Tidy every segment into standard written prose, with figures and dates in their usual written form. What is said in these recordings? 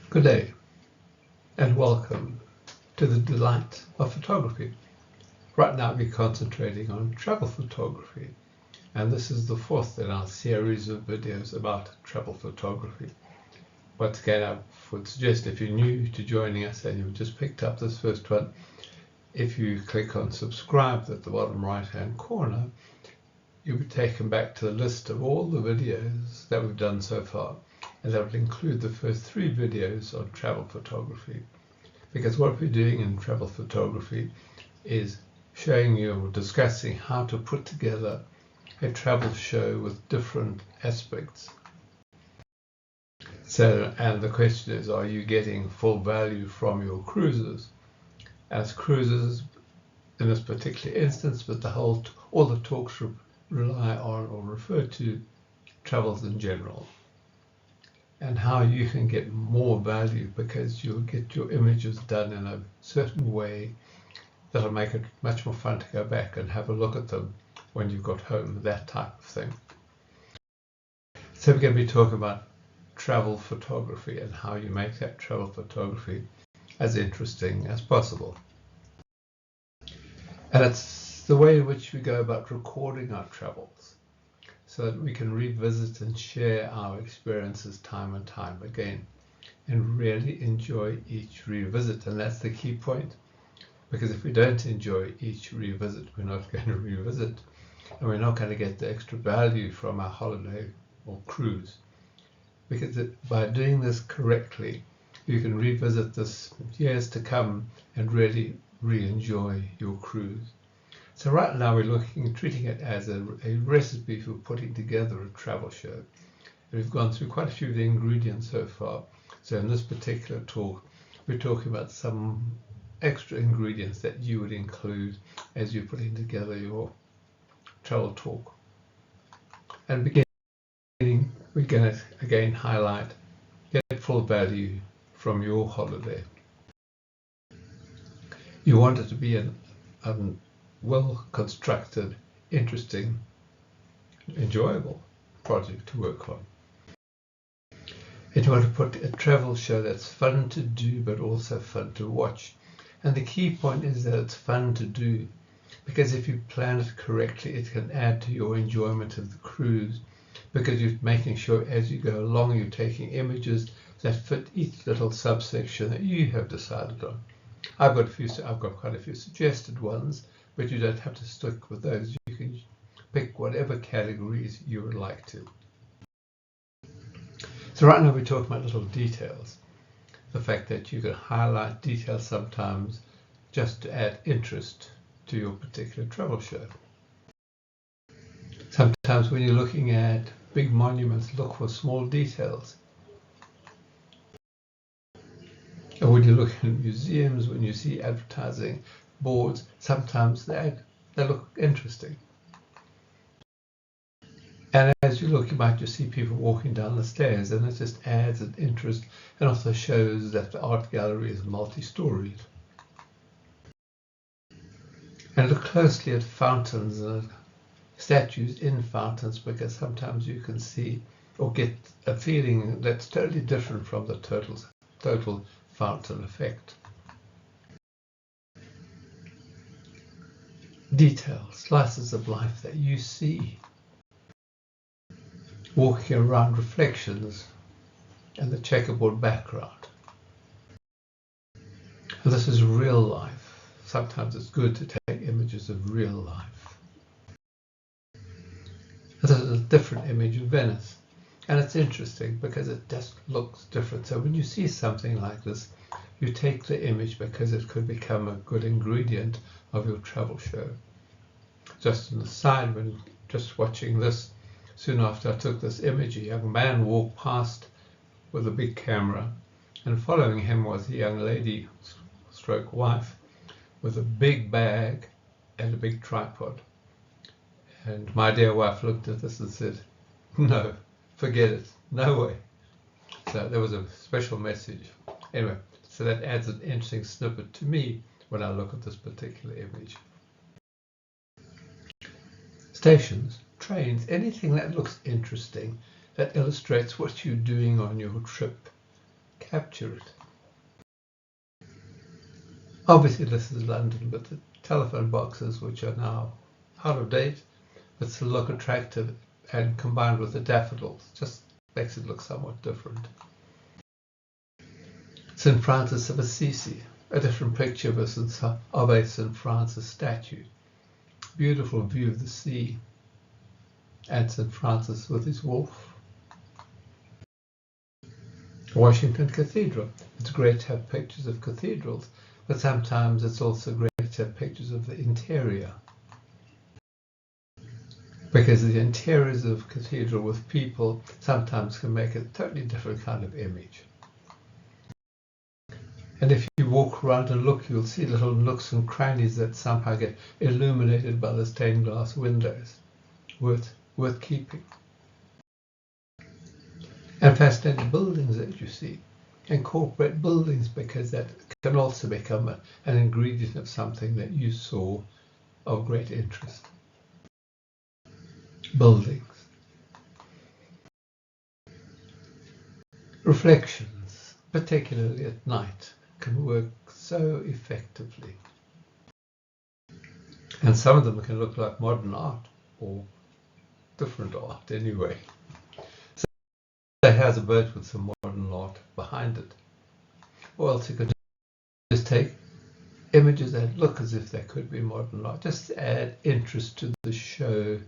Good day and welcome to the delight of photography. Right now we're concentrating on travel photography, and this is the fourth in our series of videos about travel photography. Once again, I would suggest if you're new to joining us and you've just picked up this first one, if you click on subscribe at the bottom right hand corner, you'll be taken back to the list of all the videos that we've done so far. And that would include the first 3 videos on travel photography. Because what we're doing in travel photography is showing you or discussing how to put together a travel show with different aspects. And the question is, are you getting full value from your cruises? As cruises, in this particular instance, but all the talks rely on or refer to travels in general, and how you can get more value because you'll get your images done in a certain way that'll make it much more fun to go back and have a look at them when you've got home, that type of thing. So we're going to be talking about travel photography and how you make that travel photography as interesting as possible. And it's the way in which we go about recording our travels, so that we can revisit and share our experiences time and time again and really enjoy each revisit. And that's the key point, because if we don't enjoy each revisit, we're not going to revisit, and we're not going to get the extra value from our holiday or cruise. Because by doing this correctly, you can revisit this years to come and really re-enjoy your cruise. So right now we're treating it as a recipe for putting together a travel show. And we've gone through quite a few of the ingredients so far. So in this particular talk, we're talking about some extra ingredients that you would include as you're putting together your travel talk. And beginning, we're going to again highlight, get full value from your holiday. You want it to be a well-constructed, interesting, enjoyable project to work on. And you want to put a travel show that's fun to do but also fun to watch. And the key point is that it's fun to do, because if you plan it correctly, it can add to your enjoyment of the cruise, because you're making sure as you go along you're taking images that fit each little subsection that you have decided on. I've got quite a few suggested ones, but you don't have to stick with those. You can pick whatever categories you would like to. So right now we're talking about little details. The fact that you can highlight details sometimes just to add interest to your particular travel show. Sometimes when you're looking at big monuments, look for small details. And when you look in museums, when you see advertising boards, sometimes they look interesting. And as you look, you might just see people walking down the stairs, and it just adds an interest and also shows that the art gallery is multi-storied. And look closely at fountains and statues in fountains, because sometimes you can see or get a feeling that's totally different from the total fountain effect. Details, slices of life that you see. Walking around, reflections and the checkerboard background. And this is real life. Sometimes it's good to take images of real life. And this is a different image of Venice. And it's interesting because it just looks different. So when you see something like this, you take the image because it could become a good ingredient of your travel show. Just on the side, when just watching this, soon after I took this image, a young man walked past with a big camera, and following him was a young lady, stroke wife, with a big bag and a big tripod. And my dear wife looked at this and said, "No, forget it, no way." So there was a special message. Anyway, so that adds an interesting snippet to me when I look at this particular image. Stations, trains, anything that looks interesting, that illustrates what you're doing on your trip, capture it. Obviously this is London, but the telephone boxes, which are now out of date, but still look attractive, and combined with the daffodils, just makes it look somewhat different. St. Francis of Assisi, a different picture of a St. Francis statue. Beautiful view of the sea and St. Francis with his wolf. Washington Cathedral. It's great to have pictures of cathedrals, but sometimes it's also great to have pictures of the interior, because the interiors of cathedral with people sometimes can make a totally different kind of image. And if you walk around and look, you'll see little nooks and crannies that somehow get illuminated by the stained glass windows. Worth keeping. And fascinating buildings that you see. Incorporate buildings, because that can also become an ingredient of something that you saw of great interest. Buildings. Reflections, particularly at night, can work so effectively. And some of them can look like modern art, or different art anyway. So it has a boat with some modern art behind it. Or else you could just take images that look as if they could be modern art, just to add interest to the show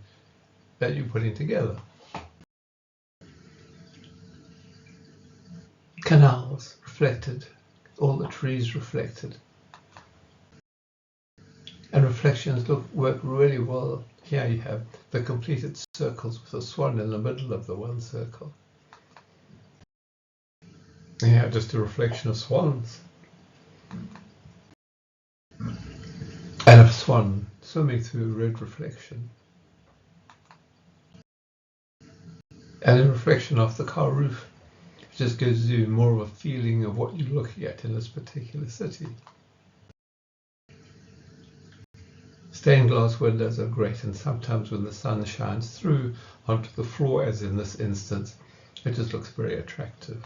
that you're putting together. Canals reflected, all the trees reflected. And reflections work really well. Here you have the completed circles with a swan in the middle of the one circle. And you have just a reflection of swans. And a swan swimming through a red reflection. And a reflection off the car roof. It just gives you more of a feeling of what you're looking at in this particular city. Stained glass windows are great, and sometimes when the sun shines through onto the floor, as in this instance, it just looks very attractive.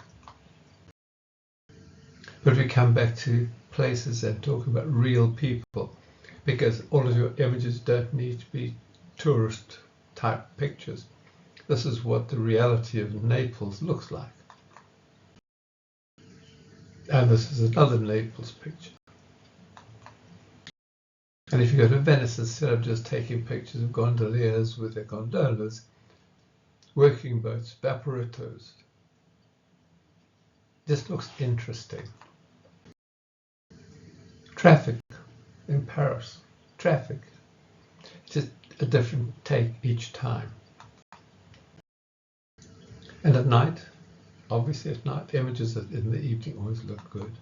But we come back to places and talk about real people, because all of your images don't need to be tourist type pictures. This is what the reality of Naples looks like. And this is another Naples picture. And if you go to Venice, instead of just taking pictures of gondoliers with their gondolas, working boats, vaporettos, just looks interesting. Traffic in Paris, traffic, just a different take each time. And at night, obviously at night, images in the evening always look good.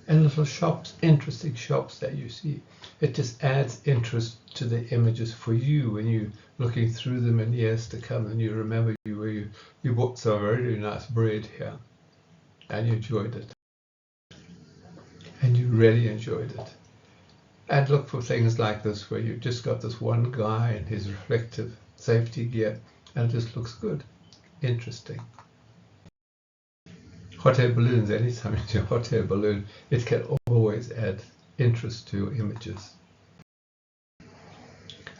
And little shops, interesting shops that you see. It just adds interest to the images for you when you're looking through them in years to come, and you remember you bought some very nice bread here and you enjoyed it. And you really enjoyed it. And look for things like this where you've just got this one guy in his reflective safety gear and it just looks good, interesting. Hot air balloons, anytime you do a hot air balloon, it can always add interest to your images.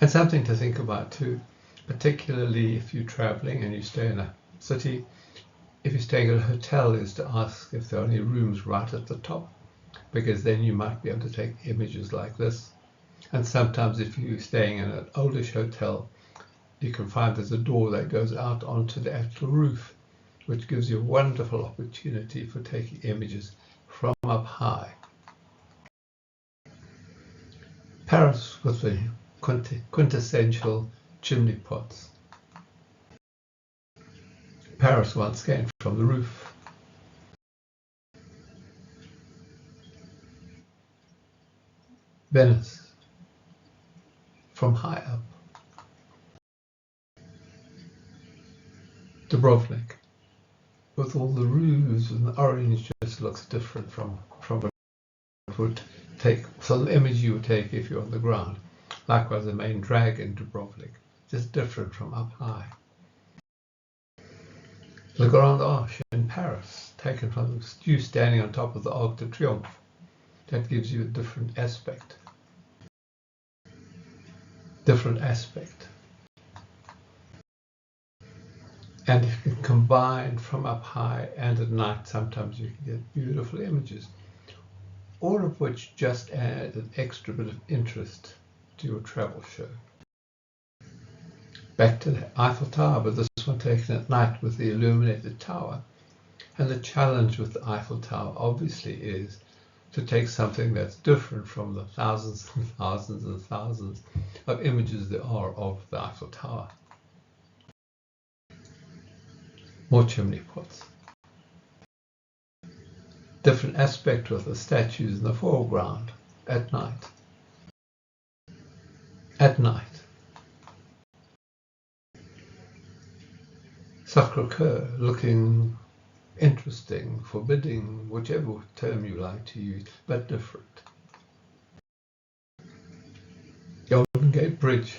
And something to think about too, particularly if you're traveling and you stay in a city, if you're staying at a hotel, is to ask if there are any rooms right at the top, because then you might be able to take images like this. And sometimes if you're staying in an oldish hotel, you can find there's a door that goes out onto the actual roof, which gives you a wonderful opportunity for taking images from up high. Paris with the quintessential chimney pots. Paris once again from the roof. Venice from high up. Dubrovnik with all the roofs, and the orange just looks different from what it would take, some image you would take if you're on the ground. Likewise, the main drag in Dubrovnik, just different from up high. Le Grand Arche in Paris, taken from you standing on top of the Arc de Triomphe. That gives you a different aspect. And if you can combine from up high and at night, sometimes you can get beautiful images, all of which just add an extra bit of interest to your travel show. Back to the Eiffel Tower, but this one taken at night with the illuminated tower. And the challenge with the Eiffel Tower obviously is to take something that's different from the thousands and thousands and thousands of images there are of the Eiffel Tower. More chimney pots. Different aspect with the statues in the foreground at night. Sacre-Cœur, looking interesting, forbidding, whichever term you like to use, but different. Golden Gate Bridge,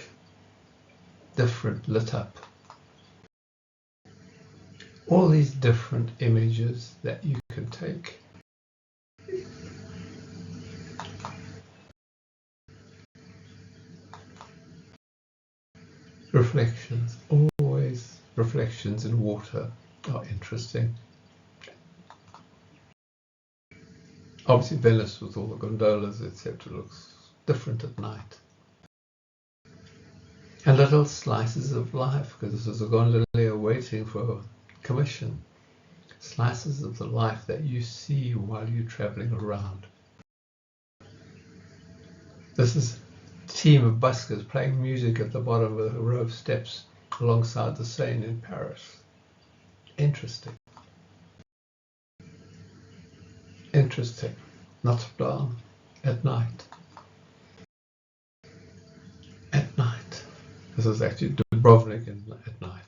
different, lit up. All these different images that you can take. Reflections, always reflections in water are interesting. Obviously Venice with all the gondolas, etc. looks different at night. And little slices of life, because this is a gondolier waiting for commission. Slices of the life that you see while you're traveling around. This is a team of buskers playing music at the bottom of a row of steps alongside the Seine in Paris. Interesting. Notre Dame at night. This is actually Dubrovnik at night.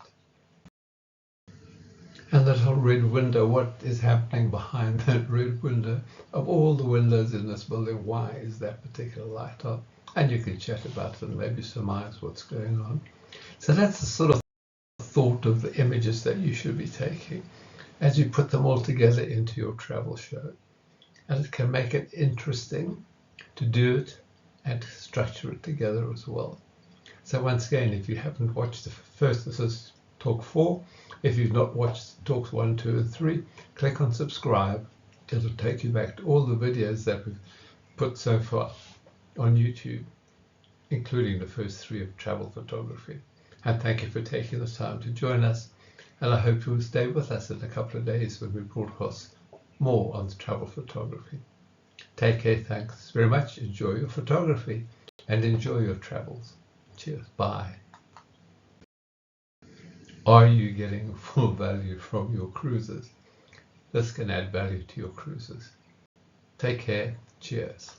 And that whole red window, what is happening behind that red window? Of all the windows in this building, why is that particular light on? And you can chat about it and maybe surmise what's going on. So that's the sort of thought of the images that you should be taking as you put them all together into your travel show. And it can make it interesting to do it and to structure it together as well. So once again, if you haven't watched the first, this is talk 4. If you've not watched talks 1, 2, and 3, click on subscribe. It'll take you back to all the videos that we've put so far on YouTube, including the first 3 of travel photography. And thank you for taking the time to join us. And I hope you'll stay with us in a couple of days when we broadcast more on travel photography. Take care. Thanks very much. Enjoy your photography and enjoy your travels. Cheers. Bye. Are you getting full value from your cruises? This can add value to your cruises. Take care. Cheers.